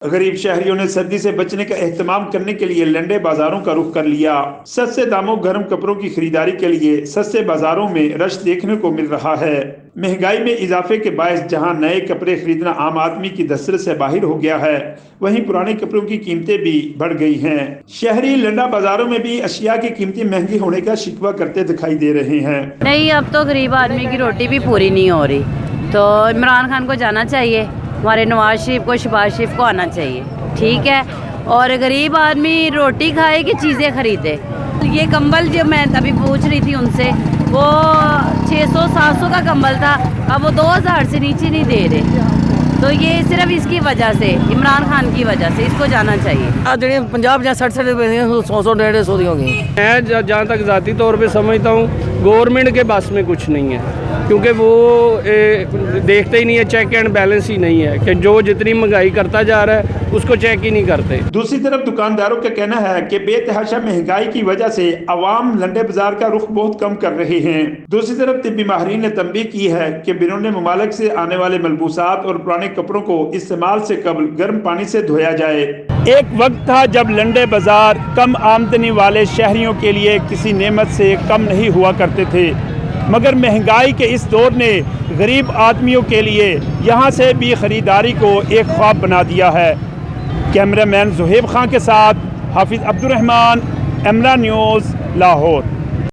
गरीब शहरियों ने सर्दी से बचने का एहतमाम करने के लिए लंडे बाजारों का रुख कर लिया। सस्ते दामों गर्म कपड़ों की खरीदारी के लिए सस्ते बाजारों में रश देखने को मिल रहा है। महंगाई में इजाफे के बायस जहां नए कपड़े खरीदना आम आदमी की दस्तरस से बाहर हो गया है, वहीं पुराने कपड़ों की कीमतें भी बढ़ गई हैं। शहरी लंडा बाजारों में भी अशिया की कीमतें महंगी होने का शिकवा करते दिखाई दे रहे हैं। नहीं, अब तो गरीब आदमी की रोटी भी पूरी नहीं हो रही, तो इमरान खान को जाना चाहिए, हमारे नवाज शरीफ को, शहबाज शरीफ को आना चाहिए, ठीक है। और गरीब आदमी रोटी खाए कि चीज़ें खरीदे। ये कंबल जो मैं अभी पूछ रही थी उनसे, वो 600-700 का कंबल था, अब वो 2000 से नीचे नहीं दे रहे। तो ये सिर्फ इसकी वजह से, इमरान खान की वजह से, इसको जाना चाहिए। 50-60 रुपये 100-150 दी होंगी। मैं जहाँ तक ज़ाती तौर पे समझता हूँ, गवर्नमेंट के पास में कुछ नहीं है, क्योंकि वो देखते ही नहीं है, चेक एंड बैलेंस ही नहीं है कि जो जितनी महंगाई करता जा रहा है उसको चेक ही नहीं करते। दूसरी तरफ दुकानदारों का कहना है कि बेतहाशा महंगाई की वजह से अवाम लंडे बाजार का रुख बहुत कम कर रहे हैं। दूसरी तरफ तिब्बी माहिरीन ने तंबीह की है कि बैरून मुमालिक से आने वाले मलबूसात और पुराने कपड़ों को इस्तेमाल से कबल गर्म पानी से धोया जाए। एक वक्त था जब लंडे बाजार कम आमदनी वाले शहरियों के लिए किसी नेमत से कम नहीं हुआ करते थे, मगर महंगाई के इस दौर ने गरीब आदमियों के लिए यहाँ से भी खरीदारी को एक ख्वाब बना दिया है। कैमरामैन ज़ुहैब खान के साथ हाफिज अब्दुर्रहमान, एमरा न्यूज़, लाहौर।